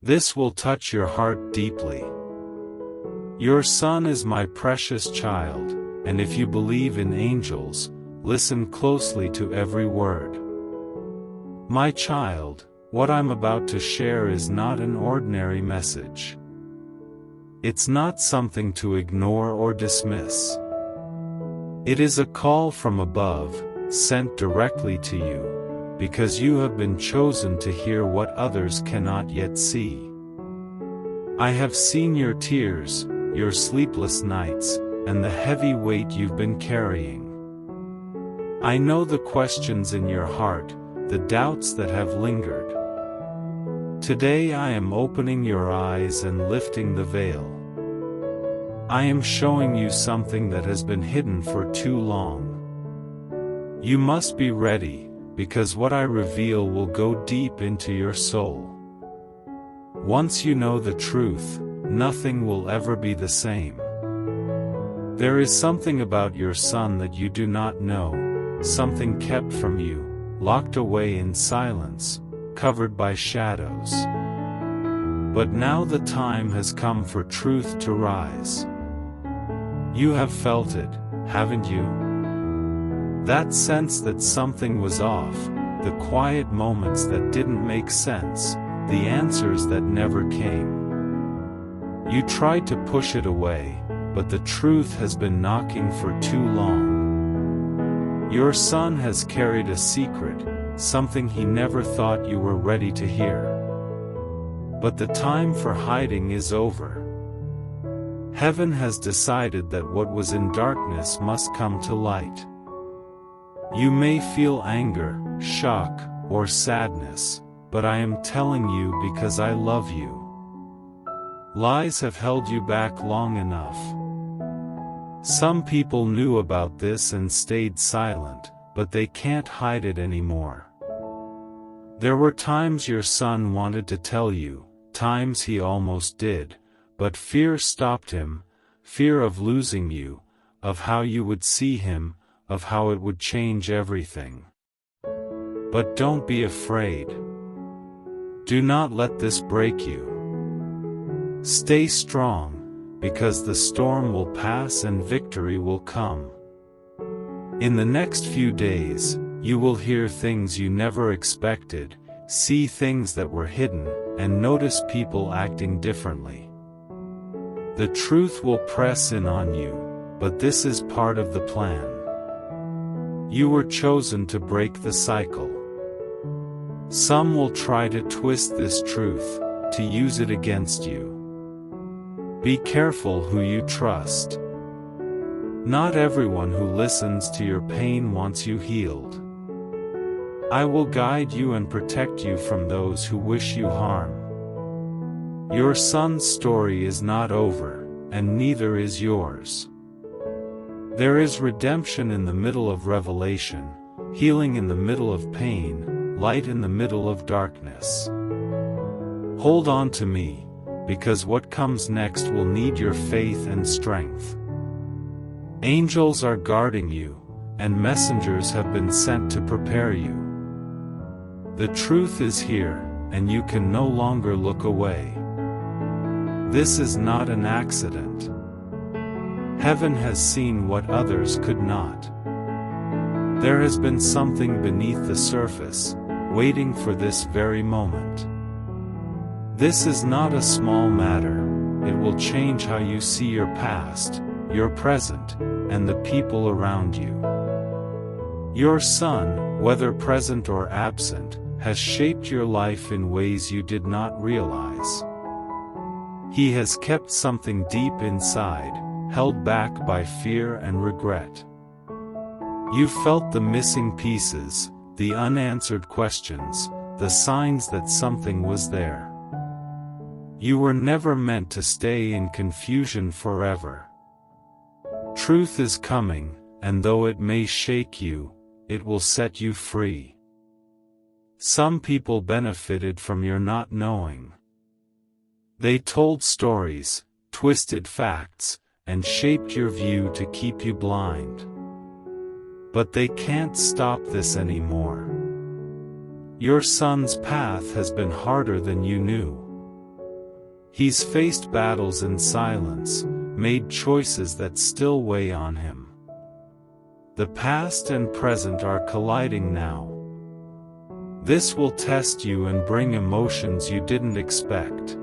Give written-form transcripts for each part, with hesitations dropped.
This will touch your heart deeply. Your son is my precious child, and if you believe in angels, listen closely to every word. My child, what I'm about to share is not an ordinary message. It's not something to ignore or dismiss. It is a call from above, sent directly to you, because you have been chosen to hear what others cannot yet see. I have seen your tears, your sleepless nights, and the heavy weight you've been carrying. I know the questions in your heart, the doubts that have lingered. Today I am opening your eyes and lifting the veil. I am showing you something that has been hidden for too long. You must be ready, because what I reveal will go deep into your soul. Once you know the truth, nothing will ever be the same. There is something about your son that you do not know, something kept from you, locked away in silence, covered by shadows. But now the time has come for truth to rise. You have felt it, haven't you? That sense that something was off, the quiet moments that didn't make sense, the answers that never came. You tried to push it away, but the truth has been knocking for too long. Your son has carried a secret, something he never thought you were ready to hear. But the time for hiding is over. Heaven has decided that what was in darkness must come to light. You may feel anger, shock, or sadness, but I am telling you because I love you. Lies have held you back long enough. Some people knew about this and stayed silent, but they can't hide it anymore. There were times your son wanted to tell you, times he almost did, but fear stopped him, fear of losing you, of how you would see him, of how it would change everything. But don't be afraid. Do not let this break you. Stay strong, because the storm will pass and victory will come. In the next few days, you will hear things you never expected, see things that were hidden, and notice people acting differently. The truth will press in on you, but this is part of the plan. You were chosen to break the cycle. Some will try to twist this truth, to use it against you. Be careful who you trust. Not everyone who listens to your pain wants you healed. I will guide you and protect you from those who wish you harm. Your son's story is not over, and neither is yours. There is redemption in the middle of revelation, healing in the middle of pain, light in the middle of darkness. Hold on to me, because what comes next will need your faith and strength. Angels are guarding you, and messengers have been sent to prepare you. The truth is here, and you can no longer look away. This is not an accident. Heaven has seen what others could not. There has been something beneath the surface, waiting for this very moment. This is not a small matter. It will change how you see your past, your present, and the people around you. Your son, whether present or absent, has shaped your life in ways you did not realize. He has kept something deep inside, held back by fear and regret. You felt the missing pieces, the unanswered questions, the signs that something was there. You were never meant to stay in confusion forever. Truth is coming, and though it may shake you, it will set you free. Some people benefited from your not knowing. They told stories, twisted facts, and shaped your view to keep you blind. But they can't stop this anymore. Your son's path has been harder than you knew. He's faced battles in silence, made choices that still weigh on him. The past and present are colliding now. This will test you and bring emotions you didn't expect.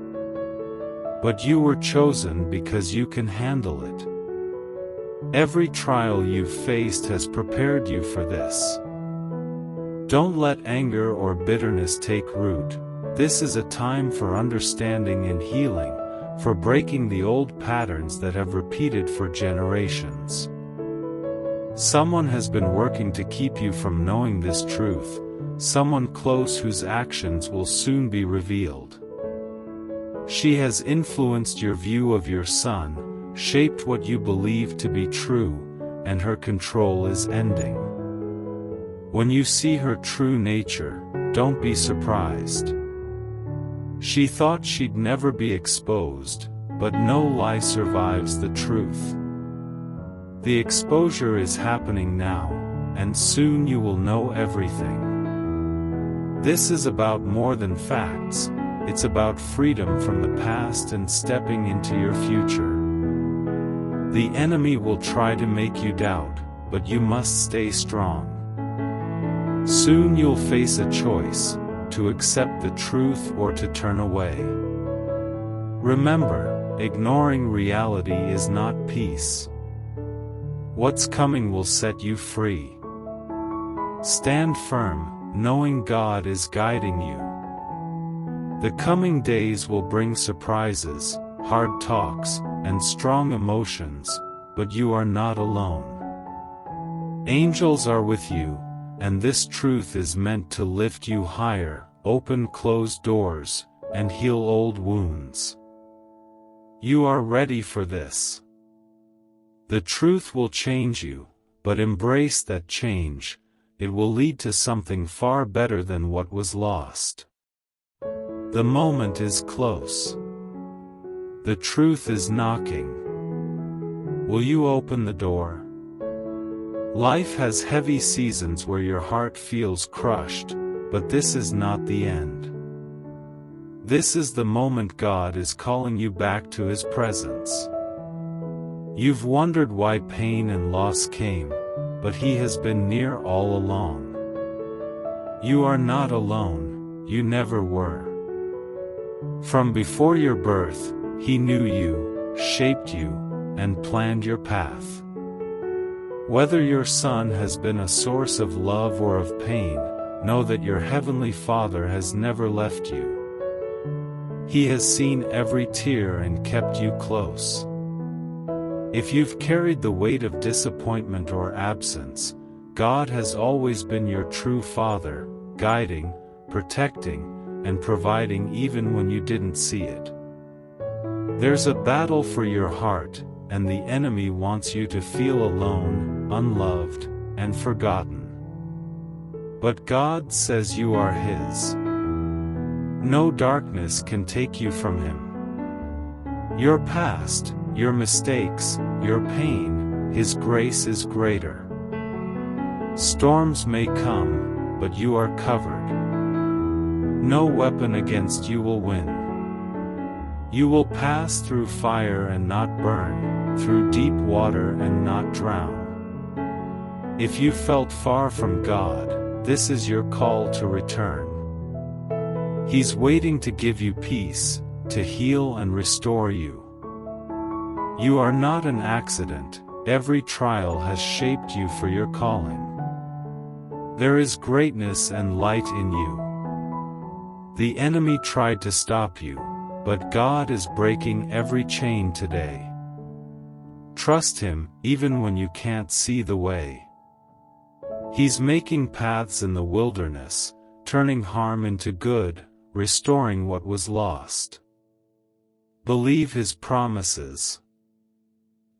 But you were chosen because you can handle it. Every trial you've faced has prepared you for this. Don't let anger or bitterness take root. This is a time for understanding and healing, for breaking the old patterns that have repeated for generations. Someone has been working to keep you from knowing this truth, someone close whose actions will soon be revealed. She has influenced your view of your son, shaped what you believe to be true, and her control is ending. When you see her true nature, don't be surprised. She thought she'd never be exposed, but no lie survives the truth. The exposure is happening now, and soon you will know everything. This is about more than facts, it's about freedom from the past and stepping into your future. The enemy will try to make you doubt, but you must stay strong. Soon you'll face a choice, to accept the truth or to turn away. Remember, ignoring reality is not peace. What's coming will set you free. Stand firm, knowing God is guiding you. The coming days will bring surprises, hard talks, and strong emotions, but you are not alone. Angels are with you, and this truth is meant to lift you higher, open closed doors, and heal old wounds. You are ready for this. The truth will change you, but embrace that change. It will lead to something far better than what was lost. The moment is close. The truth is knocking. Will you open the door? Life has heavy seasons where your heart feels crushed, but this is not the end. This is the moment God is calling you back to His presence. You've wondered why pain and loss came, but He has been near all along. You are not alone, you never were. From before your birth, He knew you, shaped you, and planned your path. Whether your son has been a source of love or of pain, know that your Heavenly Father has never left you. He has seen every tear and kept you close. If you've carried the weight of disappointment or absence, God has always been your true Father, guiding, protecting, and providing even when you didn't see it. There's a battle for your heart, and the enemy wants you to feel alone, unloved, and forgotten. But God says you are His. No darkness can take you from Him. Your past, your mistakes, your pain, His grace is greater. Storms may come, but you are covered. No weapon against you will win. You will pass through fire and not burn, through deep water and not drown. If you felt far from God, this is your call to return. He's waiting to give you peace, to heal and restore you. You are not an accident, every trial has shaped you for your calling. There is greatness and light in you. The enemy tried to stop you, but God is breaking every chain today. Trust Him, even when you can't see the way. He's making paths in the wilderness, turning harm into good, restoring what was lost. Believe His promises.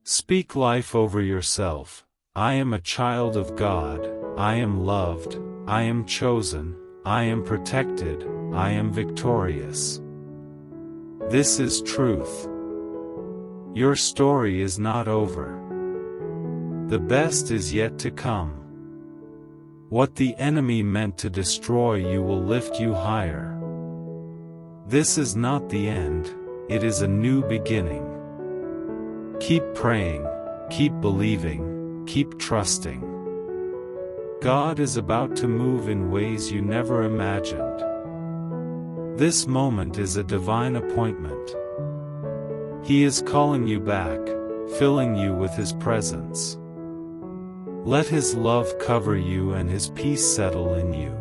Speak life over yourself. I am a child of God, I am loved, I am chosen, I am protected, I am victorious. This is truth. Your story is not over. The best is yet to come. What the enemy meant to destroy you will lift you higher. This is not the end, it is a new beginning. Keep praying, keep believing, keep trusting. God is about to move in ways you never imagined. This moment is a divine appointment. He is calling you back, filling you with His presence. Let His love cover you and His peace settle in you.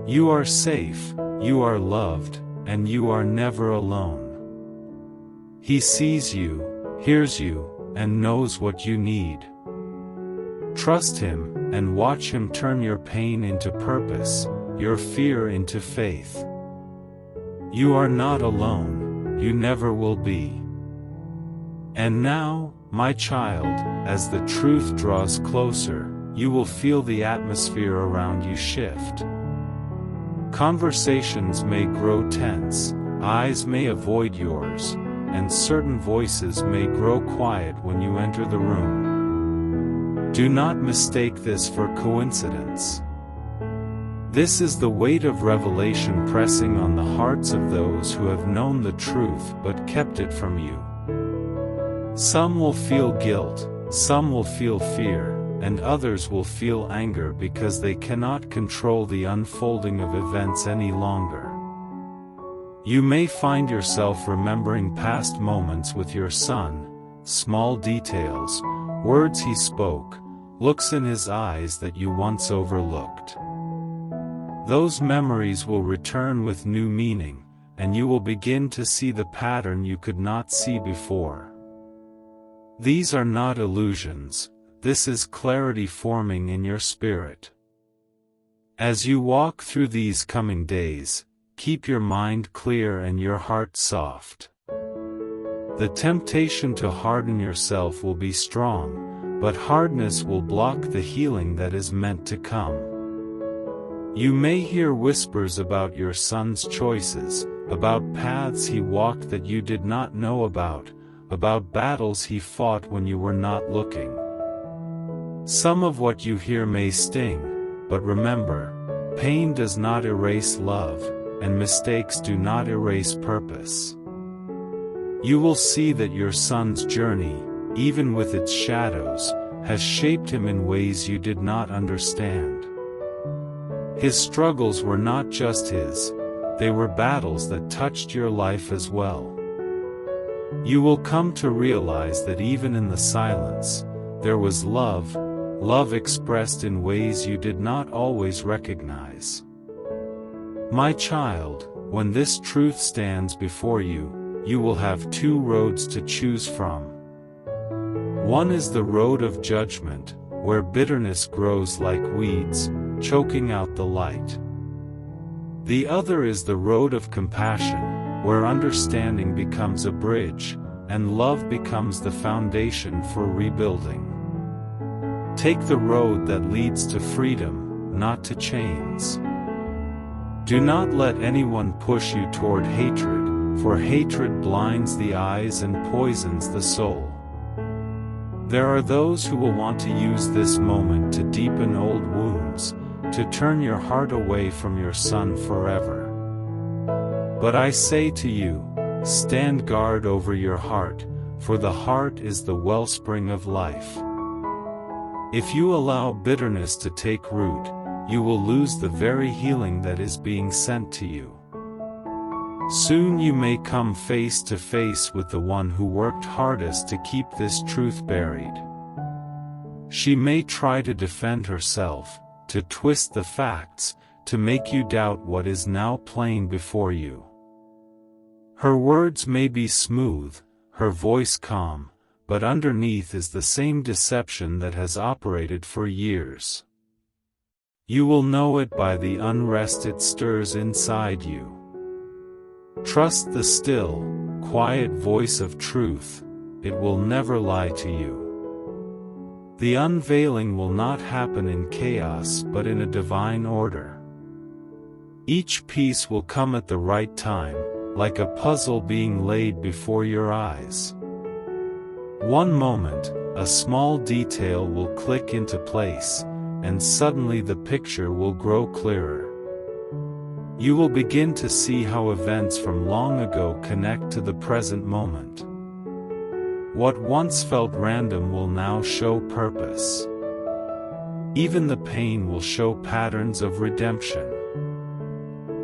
You are safe, you are loved, and you are never alone. He sees you, hears you, and knows what you need. Trust Him, and watch Him turn your pain into purpose, your fear into faith. You are not alone, you never will be. And now, my child, as the truth draws closer, you will feel the atmosphere around you shift. Conversations may grow tense, eyes may avoid yours, and certain voices may grow quiet when you enter the room. Do not mistake this for coincidence. This is the weight of revelation pressing on the hearts of those who have known the truth but kept it from you. Some will feel guilt, some will feel fear, and others will feel anger because they cannot control the unfolding of events any longer. You may find yourself remembering past moments with your son, small details, words he spoke, looks in his eyes that you once overlooked. Those memories will return with new meaning, and you will begin to see the pattern you could not see before. These are not illusions, this is clarity forming in your spirit. As you walk through these coming days, keep your mind clear and your heart soft. The temptation to harden yourself will be strong, but hardness will block the healing that is meant to come. You may hear whispers about your son's choices, about paths he walked that you did not know about battles he fought when you were not looking. Some of what you hear may sting, but remember, pain does not erase love, and mistakes do not erase purpose. You will see that your son's journey, even with its shadows, has shaped him in ways you did not understand. His struggles were not just his, they were battles that touched your life as well. You will come to realize that even in the silence, there was love, love expressed in ways you did not always recognize. My child, when this truth stands before you, you will have two roads to choose from. One is the road of judgment, where bitterness grows like weeds, choking out the light. The other is the road of compassion, where understanding becomes a bridge, and love becomes the foundation for rebuilding. Take the road that leads to freedom, not to chains. Do not let anyone push you toward hatred, for hatred blinds the eyes and poisons the soul. There are those who will want to use this moment to deepen old wounds, to turn your heart away from your son forever. But I say to you, stand guard over your heart, for the heart is the wellspring of life. If you allow bitterness to take root, you will lose the very healing that is being sent to you. Soon you may come face to face with the one who worked hardest to keep this truth buried. She may try to defend herself, to twist the facts, to make you doubt what is now plain before you. Her words may be smooth, her voice calm, but underneath is the same deception that has operated for years. You will know it by the unrest it stirs inside you. Trust the still, quiet voice of truth, it will never lie to you. The unveiling will not happen in chaos but in a divine order. Each piece will come at the right time, like a puzzle being laid before your eyes. One moment, a small detail will click into place, and suddenly the picture will grow clearer. You will begin to see how events from long ago connect to the present moment. What once felt random will now show purpose. Even the pain will show patterns of redemption.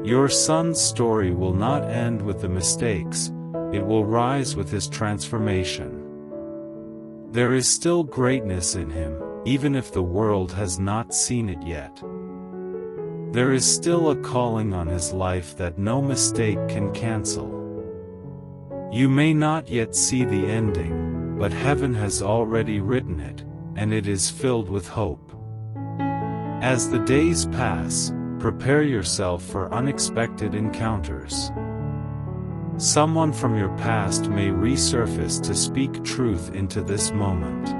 Your son's story will not end with the mistakes, it will rise with his transformation. There is still greatness in him, even if the world has not seen it yet. There is still a calling on his life that no mistake can cancel. You may not yet see the ending, but heaven has already written it, and it is filled with hope. As the days pass, prepare yourself for unexpected encounters. Someone from your past may resurface to speak truth into this moment.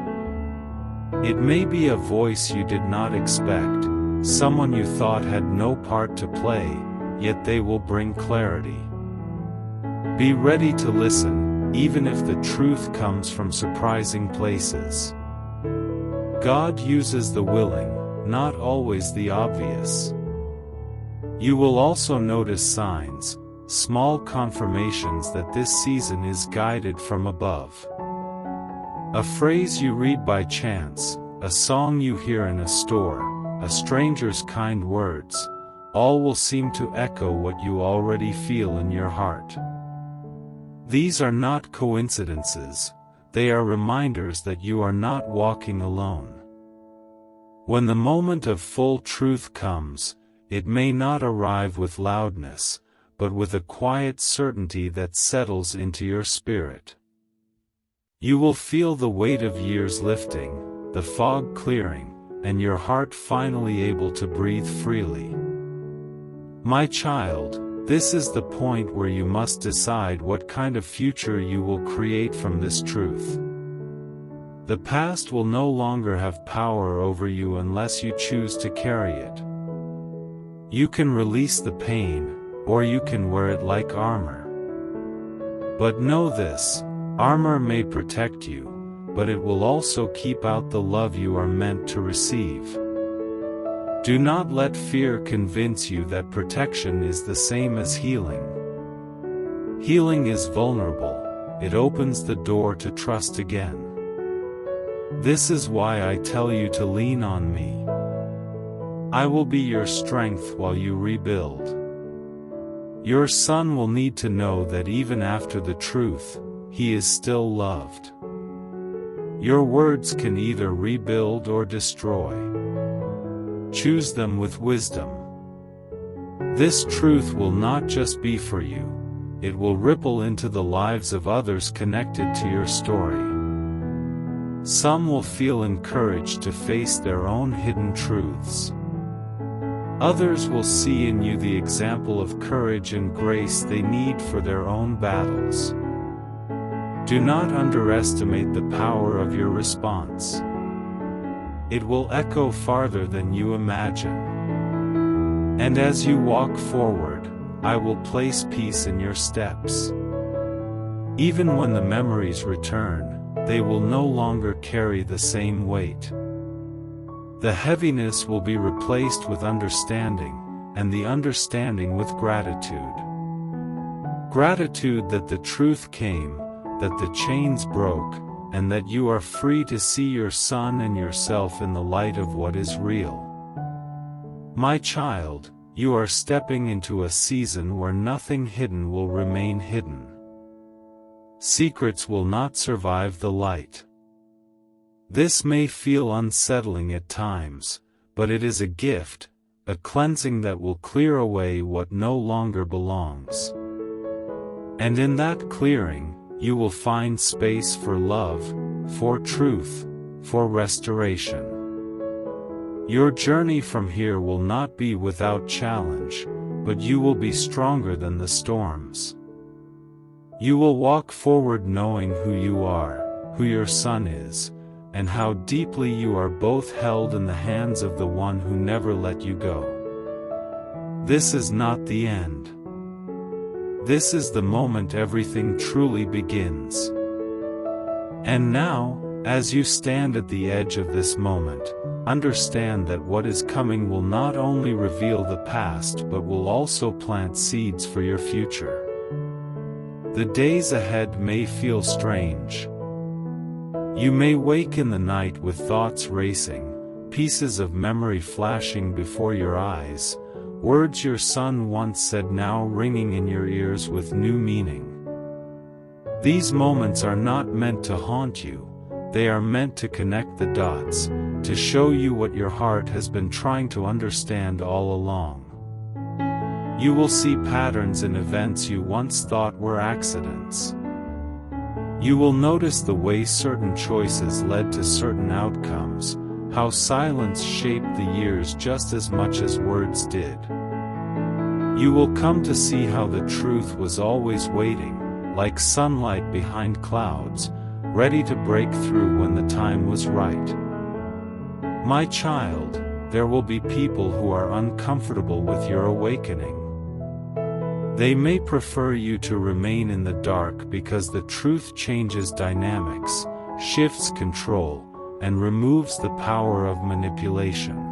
It may be a voice you did not expect, someone you thought had no part to play, yet they will bring clarity. Be ready to listen, even if the truth comes from surprising places. God uses the willing, not always the obvious. You will also notice signs, small confirmations that this season is guided from above. A phrase you read by chance, a song you hear in a store, a stranger's kind words, all will seem to echo what you already feel in your heart. These are not coincidences, they are reminders that you are not walking alone. When the moment of full truth comes, it may not arrive with loudness, but with a quiet certainty that settles into your spirit. You will feel the weight of years lifting, the fog clearing, and your heart finally able to breathe freely. My child, this is the point where you must decide what kind of future you will create from this truth. The past will no longer have power over you unless you choose to carry it. You can release the pain, or you can wear it like armor. But know this, armor may protect you, but it will also keep out the love you are meant to receive. Do not let fear convince you that protection is the same as healing. Healing is vulnerable, it opens the door to trust again. This is why I tell you to lean on me. I will be your strength while you rebuild. Your son will need to know that even after the truth, he is still loved. Your words can either rebuild or destroy. Choose them with wisdom. This truth will not just be for you, it will ripple into the lives of others connected to your story. Some will feel encouraged to face their own hidden truths. Others will see in you the example of courage and grace they need for their own battles. Do not underestimate the power of your response. It will echo farther than you imagine. And as you walk forward, I will place peace in your steps. Even when the memories return, they will no longer carry the same weight. The heaviness will be replaced with understanding, and the understanding with gratitude. Gratitude that the truth came, that the chains broke, and that you are free to see your son and yourself in the light of what is real. My child, you are stepping into a season where nothing hidden will remain hidden. Secrets will not survive the light. This may feel unsettling at times, but it is a gift, a cleansing that will clear away what no longer belongs. And in that clearing, you will find space for love, for truth, for restoration. Your journey from here will not be without challenge, but you will be stronger than the storms. You will walk forward knowing who you are, who your son is, and how deeply you are both held in the hands of the one who never let you go. This is not the end. This is the moment everything truly begins. And now, As you stand at the edge of this moment, understand that what is coming will not only reveal the past but will also plant seeds for your future. The days ahead may feel strange. You may wake in the night with thoughts racing, pieces of memory flashing before your eyes, words your son once said now ringing in your ears with new meaning. These moments are not meant to haunt you, they are meant to connect the dots, to show you what your heart has been trying to understand all along. You will see patterns in events you once thought were accidents. You will notice the way certain choices led to certain outcomes, how silence shaped the years just as much as words did. You will come to see how the truth was always waiting, like sunlight behind clouds, ready to break through when the time was right. My child, there will be people who are uncomfortable with your awakening. They may prefer you to remain in the dark because the truth changes dynamics, shifts control, and removes the power of manipulation.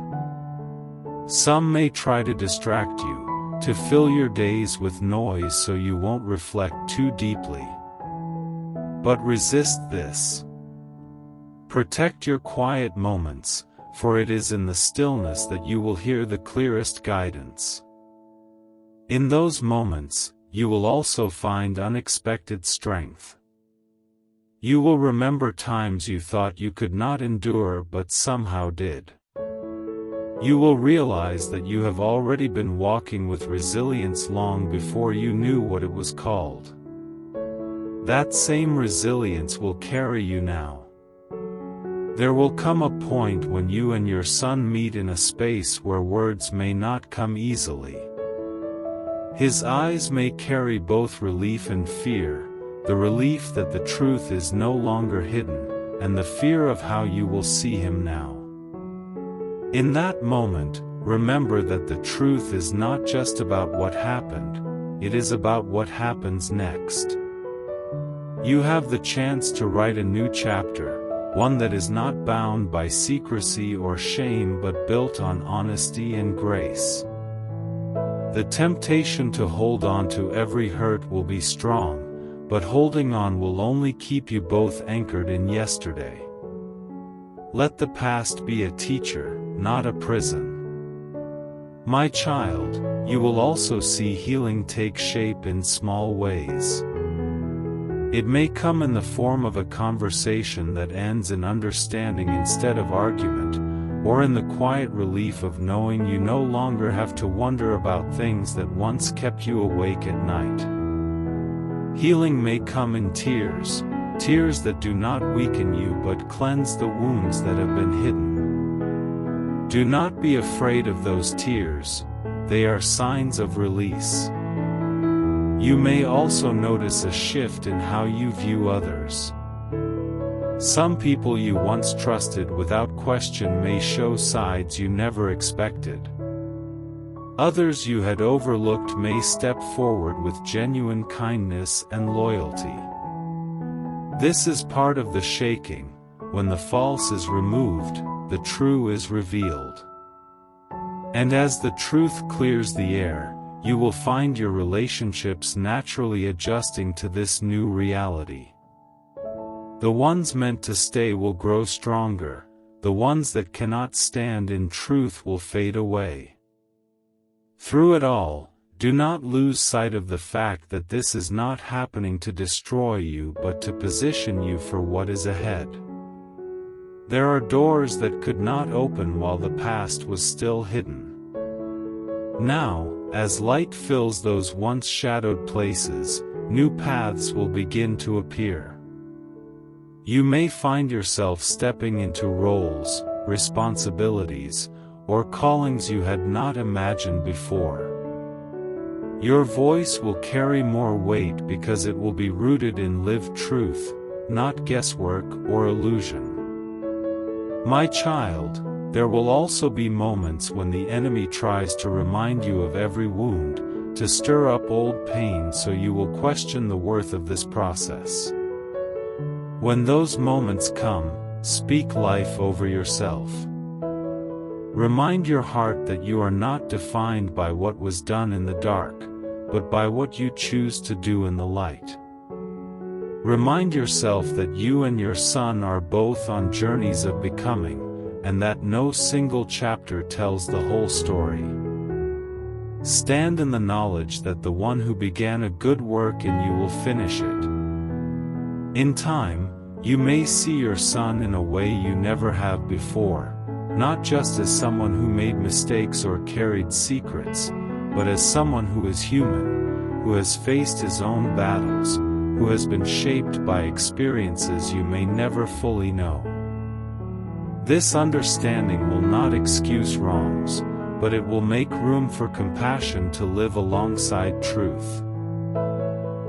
Some may try to distract you, to fill your days with noise so you won't reflect too deeply. But resist this. Protect your quiet moments, for it is in the stillness that you will hear the clearest guidance. In those moments, you will also find unexpected strength. You will remember times you thought you could not endure but somehow did. You will realize that you have already been walking with resilience long before you knew what it was called. That same resilience will carry you now. There will come a point when you and your son meet in a space where words may not come easily. His eyes may carry both relief and fear, the relief that the truth is no longer hidden, and the fear of how you will see him now. In that moment, remember that the truth is not just about what happened, it is about what happens next. You have the chance to write a new chapter, one that is not bound by secrecy or shame but built on honesty and grace. The temptation to hold on to every hurt will be strong, but holding on will only keep you both anchored in yesterday. Let the past be a teacher, not a prison. My child, you will also see healing take shape in small ways. It may come in the form of a conversation that ends in understanding instead of argument, or in the quiet relief of knowing you no longer have to wonder about things that once kept you awake at night. Healing may come in tears, tears that do not weaken you but cleanse the wounds that have been hidden. Do not be afraid of those tears, they are signs of release. You may also notice a shift in how you view others. Some people you once trusted without question may show sides you never expected. Others you had overlooked may step forward with genuine kindness and loyalty. This is part of the shaking. When the false is removed, the true is revealed. And as the truth clears the air, you will find your relationships naturally adjusting to this new reality. The ones meant to stay will grow stronger, the ones that cannot stand in truth will fade away. Through it all, do not lose sight of the fact that this is not happening to destroy you but to position you for what is ahead. There are doors that could not open while the past was still hidden. Now, as light fills those once shadowed places, new paths will begin to appear. You may find yourself stepping into roles, responsibilities, or callings you had not imagined before. Your voice will carry more weight because it will be rooted in lived truth, not guesswork or illusion. My child, there will also be moments when the enemy tries to remind you of every wound, to stir up old pain so you will question the worth of this process. When those moments come, Speak life over yourself. Remind your heart that you are not defined by what was done in the dark, but by what you choose to do in the light. Remind yourself that you and your son are both on journeys of becoming, and that no single chapter tells the whole story. Stand in the knowledge that the one who began a good work in you will finish it. In time, you may see your son in a way you never have before, not just as someone who made mistakes or carried secrets, but as someone who is human, who has faced his own battles, who has been shaped by experiences you may never fully know. This understanding will not excuse wrongs, but it will make room for compassion to live alongside truth.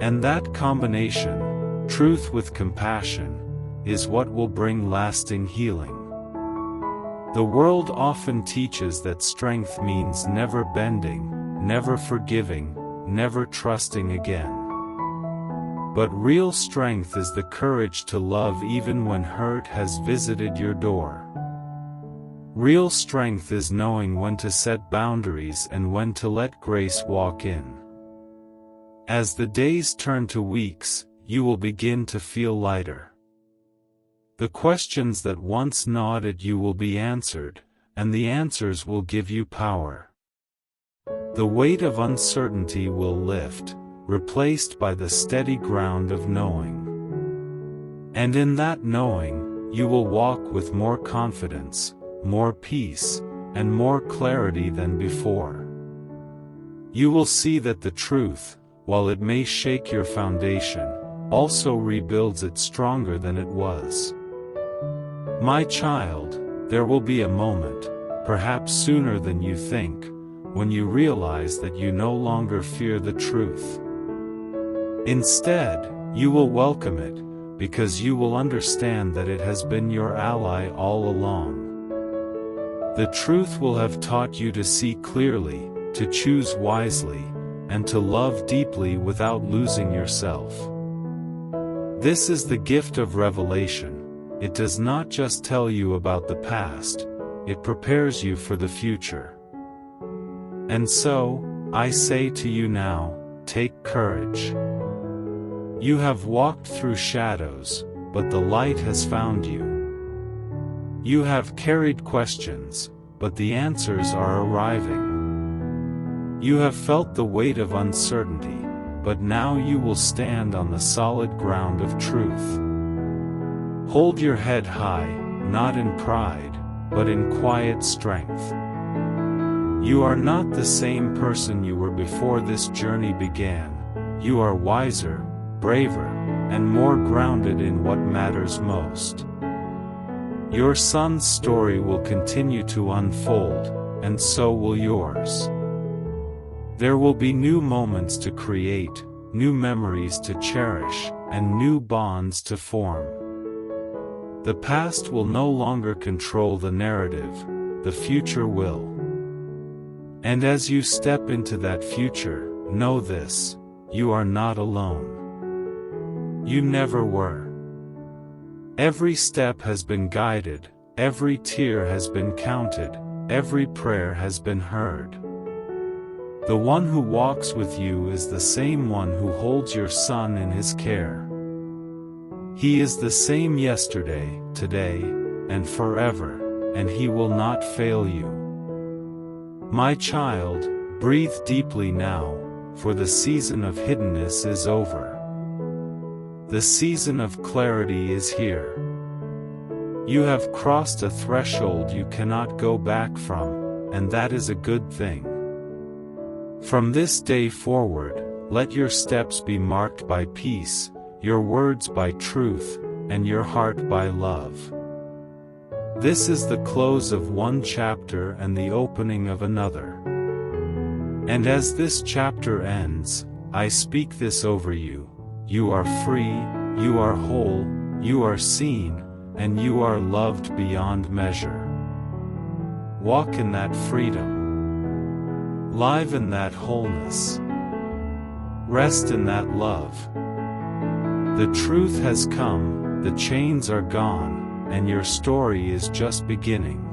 And that combination, truth with compassion, is what will bring lasting healing. The world often teaches that strength means never bending, never forgiving, never trusting again. But real strength is the courage to love even when hurt has visited your door. Real strength is knowing when to set boundaries and when to let grace walk in. As the days turn to weeks, you will begin to feel lighter. The questions that once gnawed at you will be answered, and the answers will give you power. The weight of uncertainty will lift, replaced by the steady ground of knowing. And in that knowing, you will walk with more confidence, more peace, and more clarity than before. You will see that the truth, while it may shake your foundation, also rebuilds it stronger than it was. My child, there will be a moment, perhaps sooner than you think, when you realize that you no longer fear the truth. Instead, you will welcome it, because you will understand that it has been your ally all along. The truth will have taught you to see clearly, to choose wisely, and to love deeply without losing yourself. This is the gift of revelation. It does not just tell you about the past, it prepares you for the future. And so, I say to you now, take courage. You have walked through shadows, but the light has found you. You have carried questions, but the answers are arriving. You have felt the weight of uncertainty, but now you will stand on the solid ground of truth. Hold your head high, not in pride, but in quiet strength. You are not the same person you were before this journey began. You are wiser, braver, and more grounded in what matters most. Your son's story will continue to unfold, and so will yours. There will be new moments to create, new memories to cherish, and new bonds to form. The past will no longer control the narrative, the future will. And as you step into that future, know this: you are not alone. You never were. Every step has been guided, every tear has been counted, every prayer has been heard. The one who walks with you is the same one who holds your son in his care. He is the same yesterday, today, and forever, and he will not fail you. My child, breathe deeply now, for the season of hiddenness is over. The season of clarity is here. You have crossed a threshold you cannot go back from, and that is a good thing. From this day forward, let your steps be marked by peace, your words by truth, and your heart by love. This is the close of one chapter and the opening of another. And as this chapter ends, I speak this over you: you are free, you are whole, you are seen, and you are loved beyond measure. Walk in that freedom. Live in that wholeness. Rest in that love. The truth has come, the chains are gone, and your story is just beginning.